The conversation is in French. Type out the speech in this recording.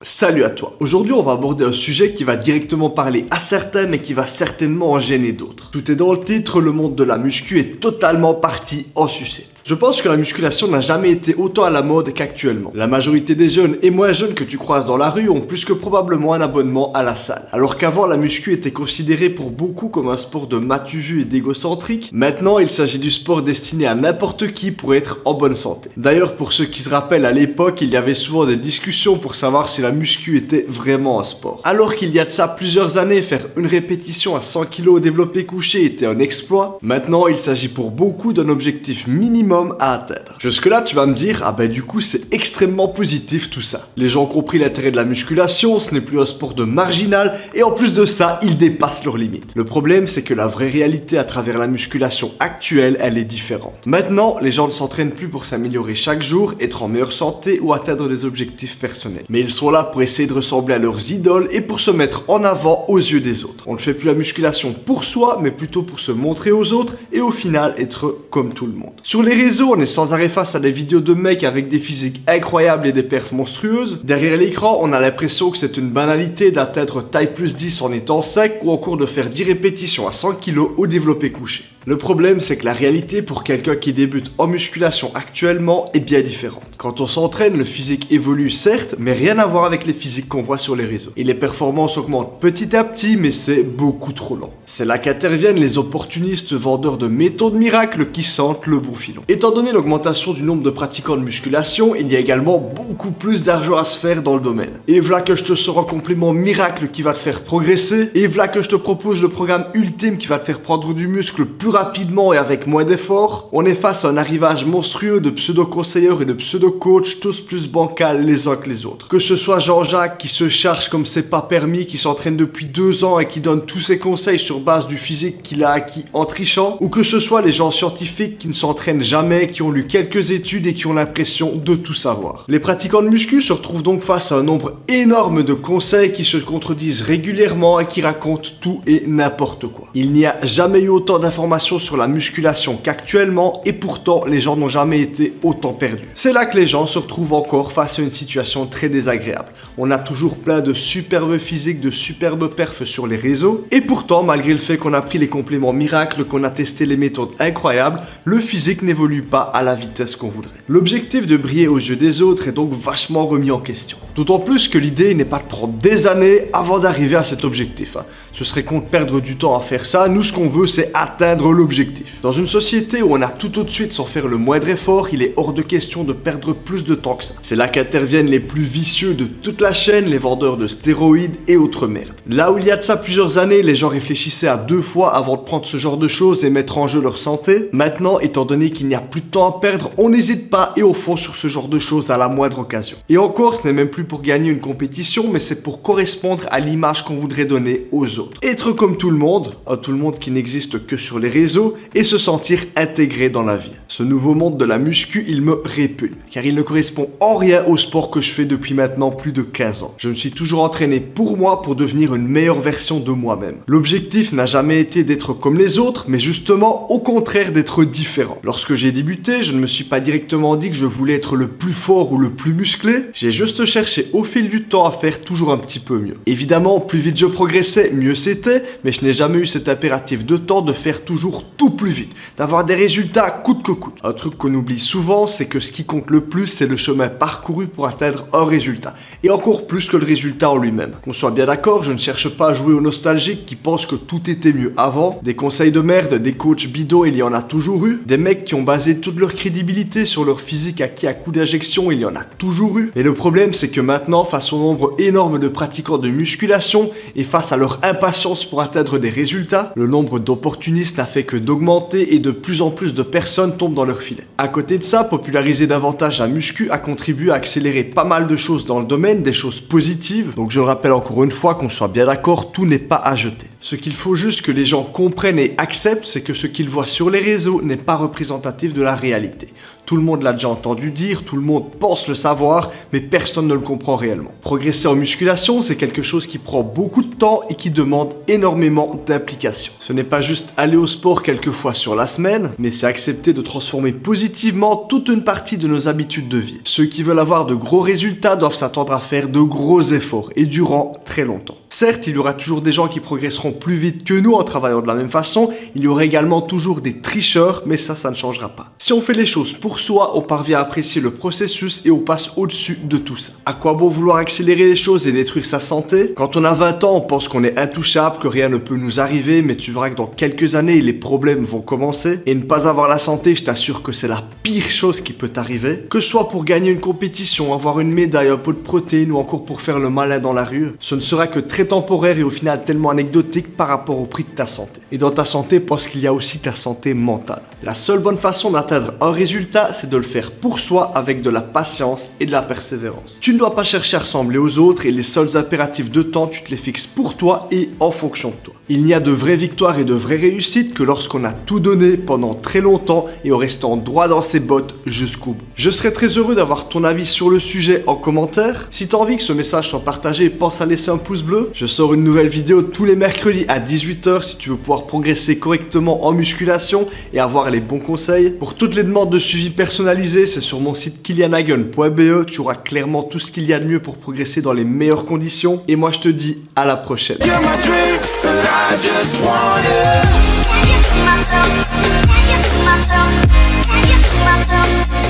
Salut à toi. Aujourd'hui, on va aborder un sujet qui va directement parler à certains, mais qui va certainement en gêner d'autres. Tout est dans le titre, le monde de la muscu est totalement parti en sucette. Je pense que la musculation n'a jamais été autant à la mode qu'actuellement. La majorité des jeunes et moins jeunes que tu croises dans la rue ont plus que probablement un abonnement à la salle. Alors qu'avant, la muscu était considérée pour beaucoup comme un sport de matu-vu et d'égocentrique, maintenant il s'agit du sport destiné à n'importe qui pour être en bonne santé. D'ailleurs, pour ceux qui se rappellent, à l'époque, il y avait souvent des discussions pour savoir si la muscu était vraiment un sport. Alors qu'il y a de ça plusieurs années, faire une répétition à 100 kg au développé couché était un exploit, maintenant il s'agit pour beaucoup d'un objectif minimum à atteindre. Jusque là tu vas me dire, du coup c'est extrêmement positif tout ça. Les gens ont compris l'intérêt de la musculation, ce n'est plus un sport de marginal et en plus de ça, ils dépassent leurs limites. Le problème c'est que la vraie réalité à travers la musculation actuelle, elle est différente. Maintenant, les gens ne s'entraînent plus pour s'améliorer chaque jour, être en meilleure santé ou atteindre des objectifs personnels. Mais ils sont là pour essayer de ressembler à leurs idoles et pour se mettre en avant aux yeux des autres. On ne fait plus la musculation pour soi, mais plutôt pour se montrer aux autres et au final être comme tout le monde. Sur les réseaux, on est sans arrêt face à des vidéos de mecs avec des physiques incroyables et des perfs monstrueuses. Derrière l'écran, on a l'impression que c'est une banalité d'atteindre taille plus 10 en étant sec ou encore de faire 10 répétitions à 100 kg au développé couché. Le problème, c'est que la réalité pour quelqu'un qui débute en musculation actuellement est bien différente. Quand on s'entraîne, le physique évolue certes, mais rien à voir avec les physiques qu'on voit sur les réseaux. Et les performances augmentent petit à petit, mais c'est beaucoup trop lent. C'est là qu'interviennent les opportunistes vendeurs de méthodes miracles qui sentent le bon filon. Étant donné l'augmentation du nombre de pratiquants de musculation, il y a également beaucoup plus d'argent à se faire dans le domaine. Et voilà que je te sors un complément miracle qui va te faire progresser, et voilà que je te propose le programme ultime qui va te faire prendre du muscle plus rapidement et avec moins d'efforts. On est face à un arrivage monstrueux de pseudo-conseilleurs et de pseudo-coachs, tous plus bancals les uns que les autres. Que ce soit Jean-Jacques qui se charge comme c'est pas permis, qui s'entraîne depuis 2 ans et qui donne tous ses conseils sur base du physique qu'il a acquis en trichant, ou que ce soit les gens scientifiques qui ne s'entraînent jamais, qui ont lu quelques études et qui ont l'impression de tout savoir. Les pratiquants de muscu se retrouvent donc face à un nombre énorme de conseils qui se contredisent régulièrement et qui racontent tout et n'importe quoi. Il n'y a jamais eu autant d'informations sur la musculation qu'actuellement et pourtant les gens n'ont jamais été autant perdus. C'est là que les gens se retrouvent encore face à une situation très désagréable. On a toujours plein de superbes physiques, de superbes perfs sur les réseaux et pourtant malgré le fait qu'on a pris les compléments miracles, qu'on a testé les méthodes incroyables, le physique n'évolue pas à la vitesse qu'on voudrait. L'objectif de briller aux yeux des autres est donc vachement remis en question. D'autant plus que l'idée n'est pas de prendre des années avant d'arriver à cet objectif. Ce serait con de perdre du temps à faire ça, nous ce qu'on veut c'est atteindre l'objectif. Dans une société où on a tout de suite sans faire le moindre effort, il est hors de question de perdre plus de temps que ça. C'est là qu'interviennent les plus vicieux de toute la chaîne, les vendeurs de stéroïdes et autres merdes. Là où il y a de ça plusieurs années, les gens réfléchissaient à 2 fois avant de prendre ce genre de choses et mettre en jeu leur santé. Maintenant, étant donné qu'il n'y a plus de temps à perdre, on n'hésite pas et on fonce sur ce genre de choses à la moindre occasion. Et encore, ce n'est même plus pour gagner une compétition, mais c'est pour correspondre à l'image qu'on voudrait donner aux autres. Être comme tout le monde, un tout le monde qui n'existe que sur les réseaux, et se sentir intégré dans la vie. Ce nouveau monde de la muscu, il me répugne, car il ne correspond en rien au sport que je fais depuis maintenant plus de 15 ans. Je me suis toujours entraîné pour moi, pour devenir une meilleure version de moi-même. L'objectif n'a jamais été d'être comme les autres, mais justement, au contraire d'être différent. Lorsque j'ai débuté, je ne me suis pas directement dit que je voulais être le plus fort ou le plus musclé, j'ai juste cherché au fil du temps à faire toujours un petit peu mieux. Évidemment, plus vite je progressais, mieux c'était, mais je n'ai jamais eu cet impératif de temps de faire toujours tout plus vite, d'avoir des résultats coûte que coûte. Un truc qu'on oublie souvent, c'est que ce qui compte le plus, c'est le chemin parcouru pour atteindre un résultat, et encore plus que le résultat en lui-même. Qu'on soit bien d'accord, je ne cherche pas à jouer aux nostalgiques qui pensent que tout était mieux avant, des conseils de merde, des coachs bidons, il y en a toujours eu, des mecs qui ont basé toute leur crédibilité sur leur physique acquis à coup d'injection, il y en a toujours eu, mais le problème c'est que maintenant, face au nombre énorme de pratiquants de musculation, et face à leur impatience pour atteindre des résultats, le nombre d'opportunistes n'a fait que d'augmenter et de plus en plus de personnes tombent dans leur filet. À côté de ça, populariser davantage la muscu a contribué à accélérer pas mal de choses dans le domaine, des choses positives. Donc je le rappelle encore une fois, qu'on soit bien d'accord, tout n'est pas à jeter. Ce qu'il faut juste que les gens comprennent et acceptent, c'est que ce qu'ils voient sur les réseaux n'est pas représentatif de la réalité. Tout le monde l'a déjà entendu dire, tout le monde pense le savoir, mais personne ne le comprend réellement. Progresser en musculation, c'est quelque chose qui prend beaucoup de temps et qui demande énormément d'implication. Ce n'est pas juste aller au sport sport quelques fois sur la semaine, mais c'est accepter de transformer positivement toute une partie de nos habitudes de vie. Ceux qui veulent avoir de gros résultats doivent s'attendre à faire de gros efforts et durant très longtemps. Certes, il y aura toujours des gens qui progresseront plus vite que nous en travaillant de la même façon, il y aura également toujours des tricheurs, mais ça ne changera pas. Si on fait les choses pour soi, on parvient à apprécier le processus et on passe au-dessus de tout ça. À quoi bon vouloir accélérer les choses et détruire sa santé? Quand on a 20 ans, on pense qu'on est intouchable, que rien ne peut nous arriver, mais tu verras que dans quelques années, les problèmes vont commencer. Et ne pas avoir la santé, je t'assure que c'est la pire chose qui peut t'arriver. Que ce soit pour gagner une compétition, avoir une médaille, un pot de protéines ou encore pour faire le malin dans la rue, ce ne sera que très temporaire et au final tellement anecdotique par rapport au prix de ta santé. Et dans ta santé, pense qu'il y a aussi ta santé mentale. La seule bonne façon d'atteindre un résultat, c'est de le faire pour soi avec de la patience et de la persévérance. Tu ne dois pas chercher à ressembler aux autres et les seuls impératifs de temps, tu te les fixes pour toi et en fonction de toi. Il n'y a de vraies victoires et de vraies réussites que lorsqu'on a tout donné pendant très longtemps et en restant droit dans ses bottes jusqu'au bout. Je serais très heureux d'avoir ton avis sur le sujet en commentaire. Si tu as envie que ce message soit partagé, pense à laisser un pouce bleu. Je sors une nouvelle vidéo tous les mercredis à 18 h si tu veux pouvoir progresser correctement en musculation et avoir les bons conseils. Pour toutes les demandes de suivi personnalisé, c'est sur mon site kilianhagen.be. Tu auras clairement tout ce qu'il y a de mieux pour progresser dans les meilleures conditions. Et moi je te dis à la prochaine. I just want it. Can you see myself? Can you see myself? Can you see myself?